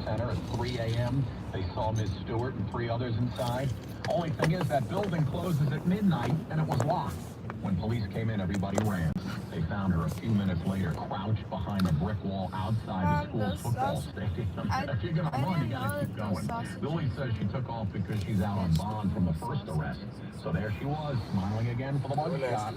Center at 3 a.m. They saw Ms. Stewart and 3 others inside. Only thing is that building closes at midnight, and it was locked. When police came in, everybody ran. They found her a few minutes later, crouched behind a brick wall outside the school's football stadium. If you're going to run, you got to keep going. Billy says she took off because she's out on bond from the first arrest. So there she was, smiling again for the mugshot.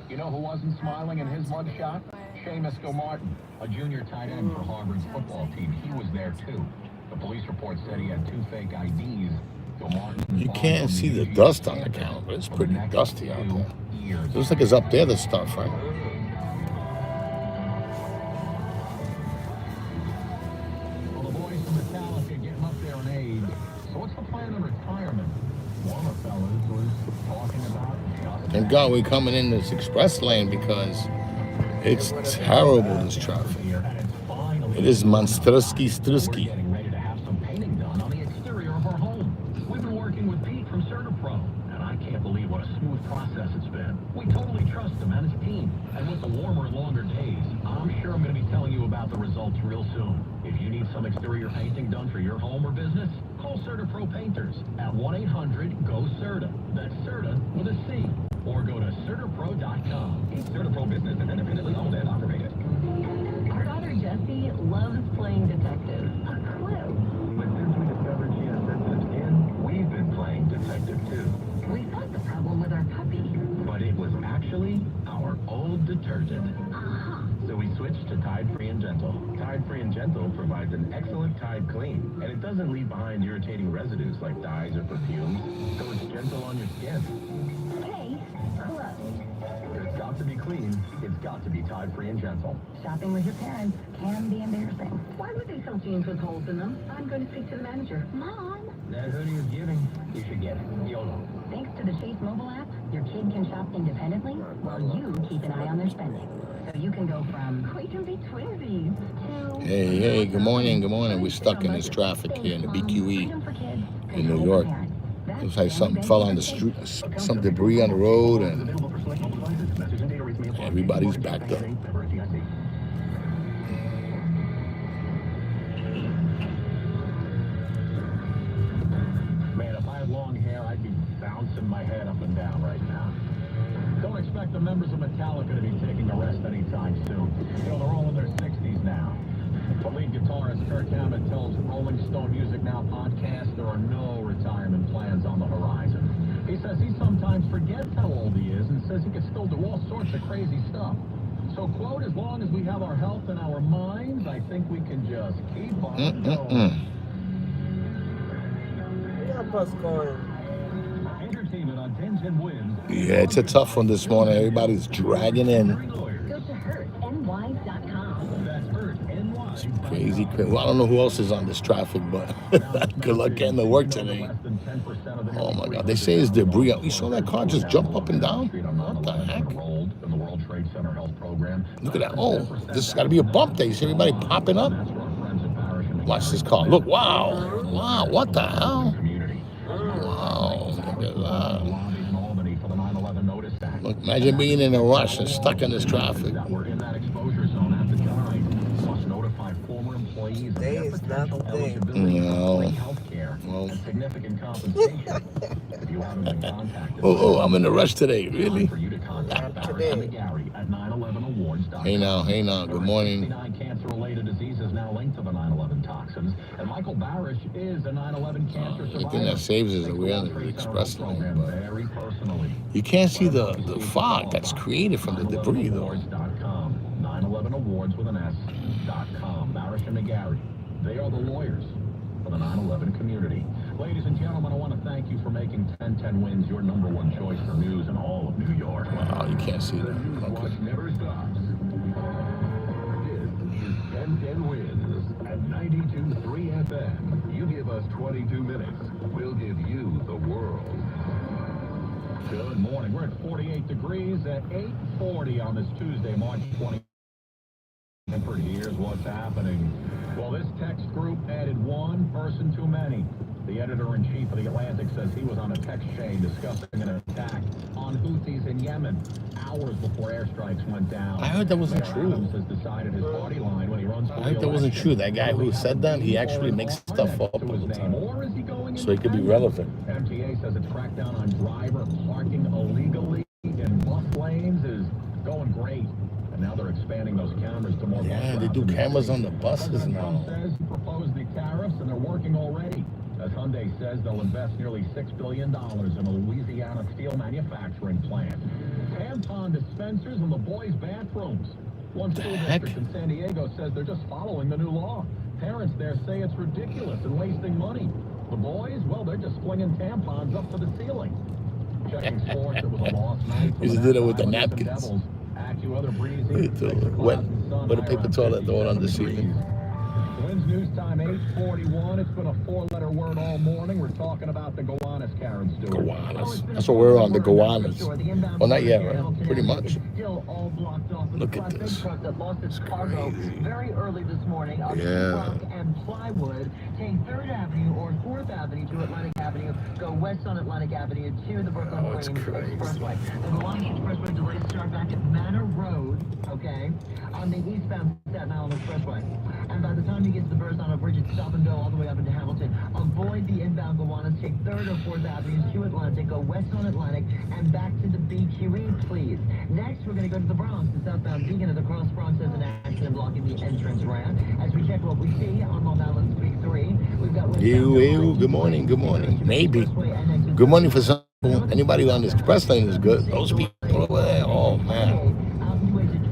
You know who wasn't smiling in his mugshot? Seamus Martin, a junior tight end for Harvard's football team. He was there too. The police report said he had 2 fake IDs. You can't see the dust on the camera, but it's pretty dusty out there. It looks like it's up there, the stuff, right? Well, the boys from Metallica getting up there in age. So what's the plan of retirement? One of the fellas was talking about just... Thank God we're coming in this express lane because it's terrible, this traffic. It is monstrosky. Getting ready to have some painting done on the exterior of our home. We've been working with Pete from CertaPro, and I can't believe what a smooth process it's been. We totally trust him and his team. And with the warmer and longer days, I'm sure I'm going to be telling you about the results real soon. If you need some exterior painting done for your home or business, call CertaPro Painters at 1-800-GO-CERTA. That's CERTA with a C. Or go to CertaPro.com. CertaPro Business is independently owned and operated. Our daughter Jessie loves playing detective. A clue. But since we discovered she has sensitive skin, we've been playing detective too. We thought the problem with our puppy. But it was actually our old detergent. So we switched to Tide Free and Gentle. Tide Free and Gentle provides an excellent Tide clean, and it doesn't leave behind irritating residues like dyes or perfumes, so it's gentle on your skin. Case closed. If it's got to be clean, it's got to be Tide Free and Gentle. Shopping with your parents can be embarrassing. Why would they sell jeans with holes in them? I'm going to speak to the manager. Mom! That hoodie is giving. You should get it. YOLO. Thanks to the Chase mobile app, your kid can shop independently while you keep an eye on their spending. So you can go from we can be twinsies to... Hey, good morning. We're stuck in this traffic here in the BQE in New York. Looks like something fell on the street, some debris on the road, and everybody's backed up. Man, if I had long hair, I'd be bouncing my head up and down right now. Don't expect the members of Metallica to be taking a rest anytime soon. You know, they're all in their 60s now. The lead guitarist Kirk Hammett tells Rolling Stone Music Now podcast there are no retirement plans on the horizon. He says he sometimes forgets how old he is and says he can still do all sorts of crazy stuff. So, quote, as long as we have our health and our minds, I think we can just keep on going. Entertainment on 1010 wins. Yeah, it's a tough one this morning. Everybody's dragging in. Go to hurtny.com. That's HurtNY. It's crazy. Well, I don't know who else is on this traffic, but good luck getting to work today. Oh my God, they say it's debris. You saw that car just jump up and down? What the heck? Look at that. Oh, this has got to be a bump day. You see everybody popping up? Watch this car. Look, wow. Wow, what the hell? Wow, look at that. Look, imagine being in a rush and stuck in this traffic. Today is not the day. No. Well. Oh, I'm in a rush today. Really? Hey now. Good morning. Cancer-related diseases now linked to the 9/11 toxins, and Michael Barish is a 9/11 cancer survivor. The thing that saves is that we're on the express lane, but you can't see the fog that's created from the debris, though. 9/11 awards with an S.com. Barish and McGarry, they are the lawyers for the 9/11 community. Ladies and gentlemen, I want to thank you for making 1010 Wins your #1 choice for news in all of New York. Wow, you can't see that. Okay. Never stops. This is 1010 Wins at 92.3 FM. You give us 22 minutes, we'll give you the world. Good morning. We're at 48 degrees at 8:40 on this Tuesday, March 20th. And for here's what's happening. Well, this text group added one person too many. The editor-in-chief of The Atlantic says he was on a text chain discussing an attack on Houthis in Yemen hours before airstrikes went down. I heard that wasn't Mayor true. Adams has decided his party line when he runs for I heard that wasn't re-election. true. That guy who said that, he actually makes stuff up all the time. So he could be relevant. MTA says its crackdown on driver parking illegally in bus lanes is going great. And now they're expanding those cameras to more bus Yeah, they routes do in the cameras city. on the buses President now. Trump says he proposed the tariffs and they're working already. As Hyundai says they'll invest nearly $6 billion in a Louisiana steel manufacturing plant. Tampon dispensers in the boys' bathrooms. One school district in San Diego says they're just following the new law. Parents there say it's ridiculous and wasting money. The boys, well, they're just flinging tampons up to the ceiling. Checking sports, it was a lost night. You just did it with the napkins. With a paper toilet, throw it on the ceiling. Twins News Time 8:41. It's been a four-letter word all morning. We're talking about the Gowanus, Karen Stewart. Gowanus. That's what we're on, the Gowanus. Well, not yet, right? Pretty much. Look at this. It's crazy. Very early this morning, on Yeah. and Plywood, take 3rd Avenue or 4th Avenue to Atlantic Avenue, go west on Atlantic Avenue to the Brooklyn Oh, it's Queens crazy. Expressway. The Gowanus Expressway delays start back at Manor Road, okay, on the eastbound Staten Island Expressway. And by the time you get to the Verrazano Bridge, it's stop and go all the way up into Hamilton. Avoid the inbound Gowanus, take 3rd or 4th Avenues to Atlantic, go west on Atlantic, and back to the BQE, please. Next, we're going to go to the Bronx. The southbound Beacon of the Cross Bronx has an accident blocking the entrance ramp. As we check what we see on Long Island Street 3, we've got... Ew, good morning, good morning. Maybe. Good morning for some people. Anybody on the express lane is good. Those people over there, oh man.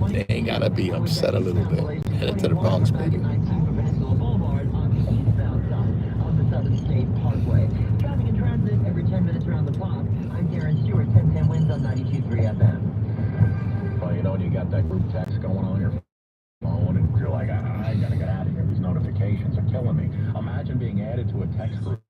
They ain't gotta be upset a little bit. Headed to the Bronx, baby. Traffic and transit every 10 minutes around the clock. I'm Karen Stewart, 1010 wins on 92.3 FM. Well, you know, you got that group text going on your phone, and you're like, I gotta get out of here. These notifications are killing me. Imagine being added to a text group.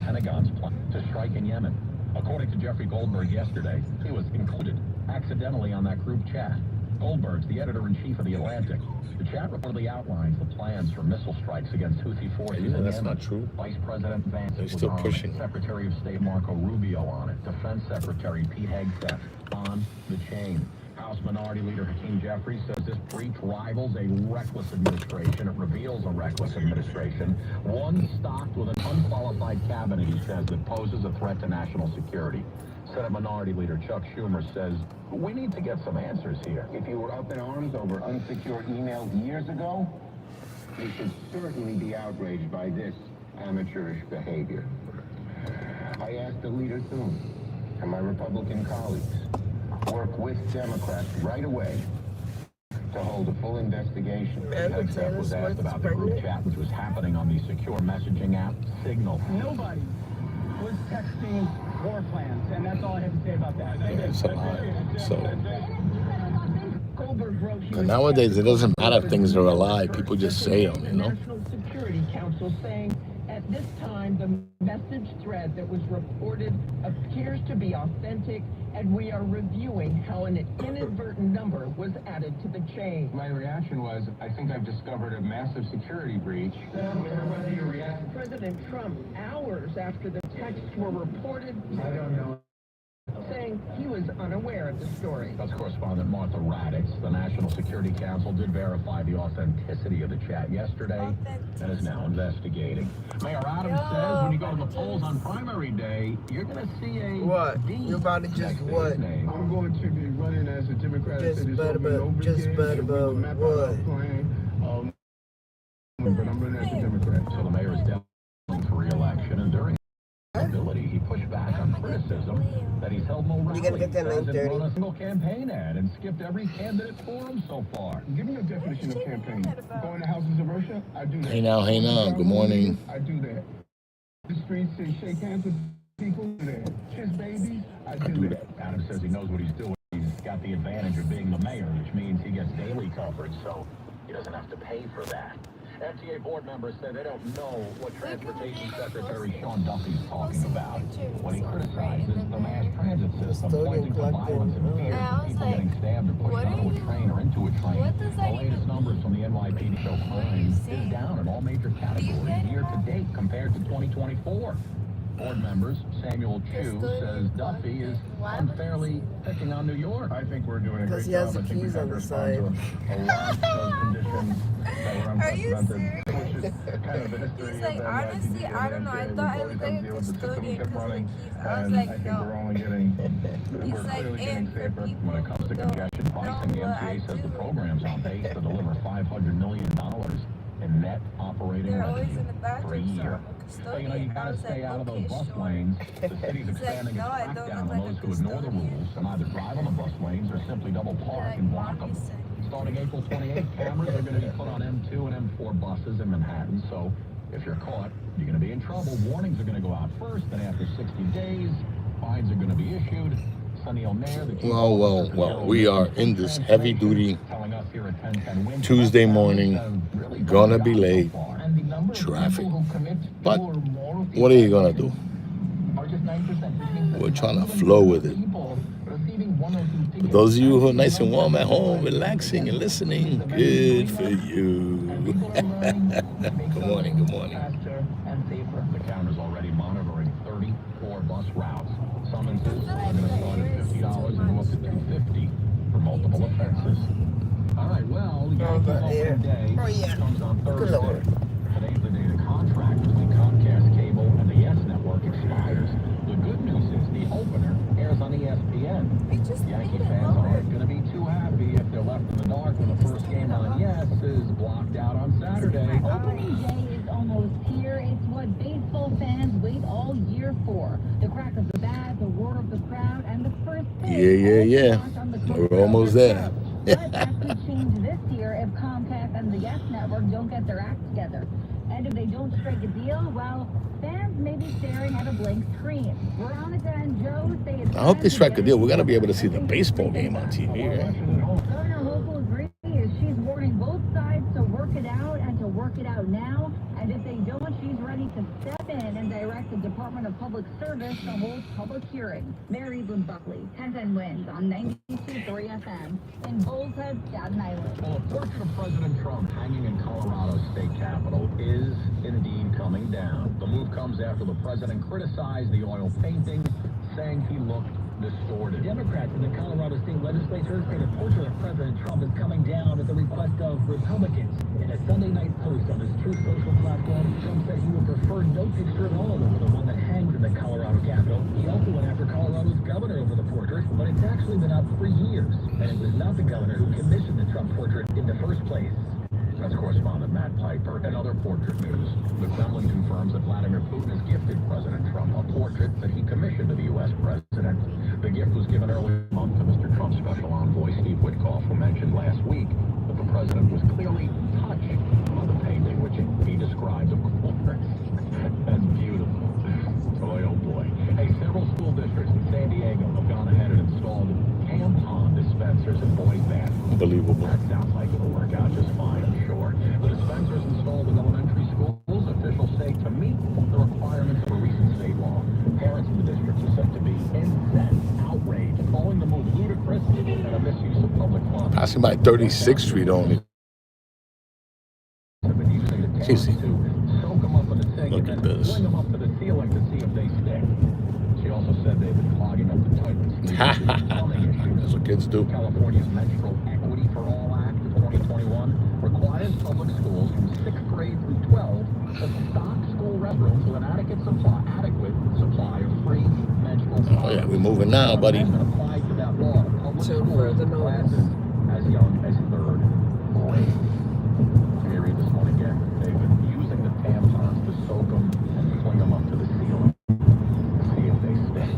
Pentagon's plan to strike in Yemen. According to Jeffrey Goldberg yesterday, he was included accidentally on that group chat. Goldberg's the editor-in-chief of The Atlantic. The chat reportedly outlines the plans for missile strikes against Houthi forces in That's Yemen. not true. Vice President Vance They're was still on pushing. it. Secretary of State Marco Rubio on it. Defense Secretary Pete Hegseth on the chain. House Minority Leader Hakeem Jeffries says this breach rivals a reckless administration. It reveals a reckless administration, one stocked with an unqualified cabinet, he says, that poses a threat to national security. Senate Minority Leader Chuck Schumer says, we need to get some answers here. If you were up in arms over unsecured emails years ago, you should certainly be outraged by this amateurish behavior. I asked the leader soon, and my Republican colleagues work with Democrats right away to hold a full investigation. Hegseth was asked about the group chat, which was happening on the secure messaging app Signal. Nobody was texting war plans, and that's all I have to say about that. It's a lie. So Goldberg wrote he was nowadays, it doesn't matter if things are a lie. People just say them, you know? National Security Council saying at this time the message thread that was reported appears to be authentic, and we are reviewing how an inadvertent number was added to the chain. My reaction was, I think I've discovered a massive security breach. President Trump, hours after the texts were reported, I don't know. saying he was unaware of the story. That's correspondent Martha Raddatz. The National Security Council did verify the authenticity of the chat yesterday and is now investigating. Mayor Adams says when you go to the polls on primary day, you're going to see a What? D You're about to just next to his what? name. I'm going to be running as a Democrat. Just about about- just about about what? But I'm running as a Democrat. So the mayor is definitely for re-election, and during his ability, he pushed back on criticism that he's held no rally, You gonna get that hasn't 9:30? run a single campaign ad, and skipped every candidate forum so far. Give me a definition of campaign. Going to houses of worship? I do that. Hey now, good morning. I do that. The streets say shake hands with people. I do that. Kiss babies. I do that. Adams says he knows what he's doing. He's got the advantage of being the mayor, which means he gets daily coverage, so he doesn't have to pay for that. FTA board members say they don't know what Transportation Secretary Sean Duffy's talking about when he criticizes the mass transit system, pointing to violence and fear of people getting stabbed or pushed onto a train or into a train. The latest numbers from the NYPD show crime is down in all major categories year year to date compared to 2024. Board members Samuel Chu says Duffy is unfairly picking on New York. I think we're doing a Because great he has job. the I think we keys have on to the respond side. to a lot of those conditions that were Are you unprecedented. serious? Which is kind of the history He's of like, them honestly, I don't know. I thought it was like a custodian because of the keys. I was and like, I think no. we're only getting, He's we're like, clearly getting and for safer. people When it comes who to don't congestion know pricing, the what I MTA says the do, program's on pace to deliver $500 million in net operating they're always revenue in the for a bathroom, so year. I'm a But you know, you custodian. I gotta was stay like, out of those okay, bus sure. lanes. The city's He's like, expanding no, its I don't crackdown look on like those a who ignore the custodian. rules and either drive on the bus lanes or simply double park Like, and block mommy them. said. Starting April 28th, cameras are going to be put on M2 and M4 buses in Manhattan. So if you're caught, you're going to be in trouble. Warnings are going to go out first, and after 60 days, fines are going to be issued. Sunny O'Meara, the chief officer for Well, we are in this heavy duty telling us here at 1010 Winds, Tuesday morning, really gonna be gone late, so far. And the number of traffic. people who commit But two or more of these what are you gonna do? are just 9%, which means that We're trying to 91% flow with of it. people receiving one or two For tickets those of you who are actually nice and don't warm at have home, the relaxing and right listening, to good for And you. people are learning to make Good morning, good morning. faster and safer. The counter's already monitoring 34 bus routes. Summonses are going to start at $50 and go up to $250 for multiple offenses. All right, well, Yankees but here. opening day Oh, yeah. comes on Good Lord. Thursday. Today's the day the contract between Comcast Cable and the Yes Network expires. The good news is the opener airs on ESPN. We just Yankee made it fans over. aren't going to be too happy if they're left in the dark when the first game on Yes is blocked out on Saturday. Opening day is almost here. It's what baseball fans wait all year for. The crack of the bat, the roar of the crowd, and the first pitch. Yeah. We're almost there. But that could change this year if Comcast and the Yes Network don't get their act together. And if they don't strike a deal, well, fans may be staring at a blank screen. Veronica and Joe say it's I hope time they to strike get a deal. it We got to be able to together. see the baseball game on TV, right? Governor Hochul agrees. She's warning both sides to work it out and to work it out now. And if they don't, she's ready to step in and direct the Department of Public Service to hold public hearings. Mary Bloom Buckley, 1010 Winds on 92.3 FM in Bull's Head, Staten Island. Well, a portrait of President Trump hanging in Colorado's state capitol is indeed coming down. The move comes after the president criticized the oil painting, saying he looked distorted. Democrats in the Colorado State Legislature say the portrait of President Trump is coming down at the request of Republicans. In a Sunday night post on his Truth Social platform, Trump said he would prefer no picture at all over the one that hangs in the Colorado Capitol. He also went after Colorado's governor over the portrait, but it's actually been up for years, and it was not the governor who commissioned the Trump portrait in the first place. That's correspondent Matt Piper. And other portrait news. The Kremlin confirms that Vladimir Putin has gifted President Trump a portrait that he commissioned to the U.S. president. The gift was given earlier this month to Mr. Trump's special envoy, Steve Witkoff, who mentioned last week that the president was clearly touched by the painting, which he described, of course, as beautiful. Boy, oh boy. Hey, several school districts in San Diego have gone ahead and installed tampon dispensers in boys' bathrooms. Unbelievable. That sounds like it'll work out just fine, I'm sure. The dispensers installed in elementary schools, officials say, to meet the requirements of a recent state law. Parents in the districts are said to be incensed, outraged, calling the move ludicrous and a misuse of public funds. Passing by 36th Street only. Have been using the tampons Easy. to soak them up in a sink Look and at then this. fling them up to the ceiling to see if they stick. She also said they've been clogging up the toilets. That's what kids do. California's Menstrual Equity for All Act of 2021 requires public schools from 6th grade through 12 to stock school restrooms with an adequate supply of free menstrual products. Oh, yeah, we're moving now, buddy. Amendment applied to that law to public So schools further with notice. classes as young as 3rd grade. Let me read this one again. They've been using the tampons to soak them and fling them up to the ceiling to see if they stick.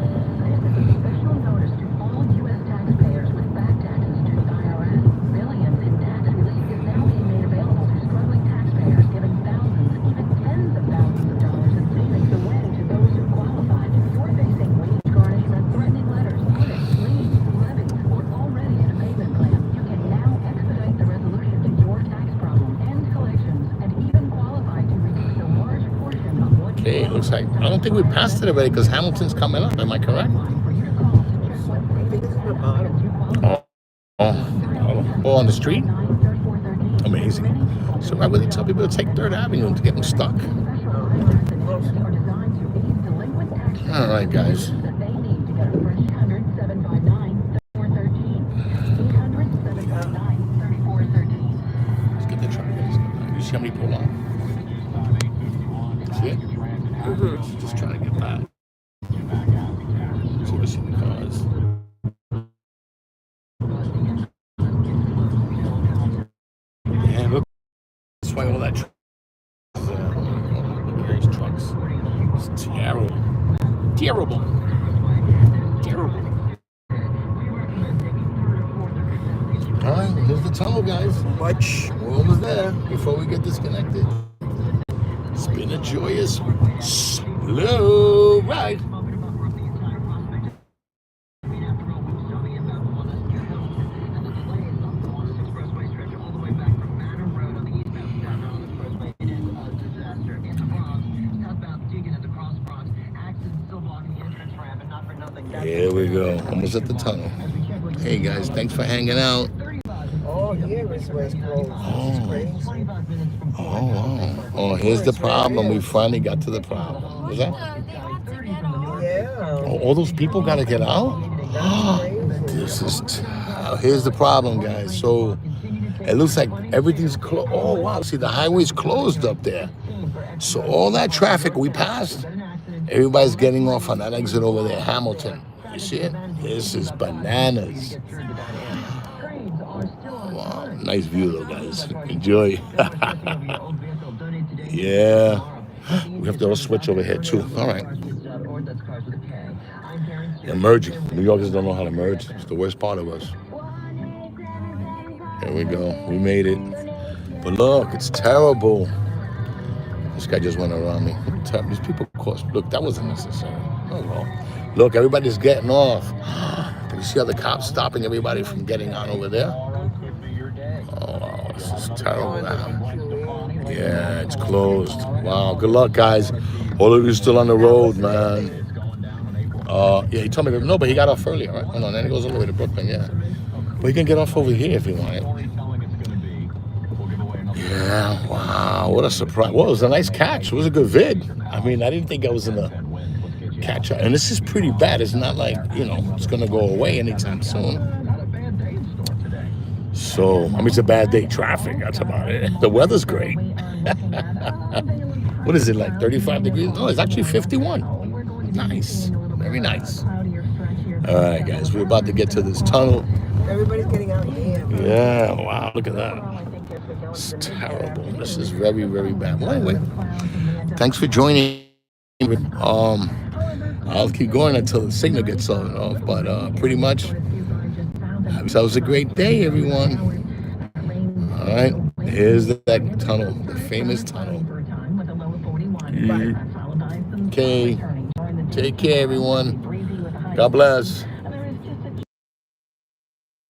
Special notice to all U.S. taxpayers with back taxes to the IRS. Billions in tax relief is now being made available to struggling taxpayers, giving thousands, even tens of thousands of dollars in savings away to those who qualified. If you're facing wage garnishment, threatening letters, audits, liens, levies, or already in a payment plan, you can now expedite the resolution to your tax problem, end collections, and even qualify to reduce a large portion of what you Okay, it looks like, I don't think we passed it already because Hamilton's coming up. Am I correct? I think it's in the bottom. Oh, on the street? amazing. So I really tell people to take 3rd Avenue to get them stuck. All right, guys. Let's get the truck. You see how many pull on? See it? Just trying to get back. See what's in the cars. Yeah, look. That's why all that those trucks. It's terrible. Terrible. Terrible. All right, here's the tunnel, guys. We're almost there before we get disconnected. It's been a joyous, slow ride. Here we go, almost at the tunnel. Hey guys, thanks for hanging out. Oh, here is where it's closed. It's crazy. Oh, here's the problem. We finally got to the problem. Was that? Yeah. Oh, all those people got to get out? This is... here's the problem, guys. So, it looks like everything's closed. Oh, wow. See, the highway's closed up there. So, all that traffic we passed, everybody's getting off on that exit over there, Hamilton. You see it? This is bananas. Wow, nice view though, guys. Enjoy. Yeah. We have to all switch over here too. All right. They're merging. New Yorkers don't know how to merge. It's the worst part of us. There we go. We made it. But look, it's terrible. This guy just went around me. These people cost. Look, that wasn't necessary. Oh well. Look, everybody's getting off. Can you see how the cops stopping everybody from getting on over there? Oh, wow, this is terrible now. Yeah, it's closed. Wow, good luck, guys. All of you still on the road, man. Yeah, he told me, no, but he got off earlier, right? Hold on, then he goes all the way to Brooklyn, yeah. But he can get off over here if he wanted. Yeah, wow, what a surprise. Well, it was a nice catch. It was a good vid. I mean, I didn't think I was in the catch up. And this is pretty bad. It's not like, it's going to go away anytime soon. So, I mean, it's a bad day. Traffic, that's about it. The weather's great. What is it, like 35 degrees? No, it's actually 51. Nice. Very nice. All right, guys, we're about to get to this tunnel. Everybody's getting out here. Yeah, wow, look at that. It's terrible. This is very, very bad. Well, anyway, thanks for joining. I'll keep going until the signal gets off, but pretty much, have yourselves a great day, everyone. All right, here's that tunnel, the famous tunnel. Okay, take care, everyone. God bless.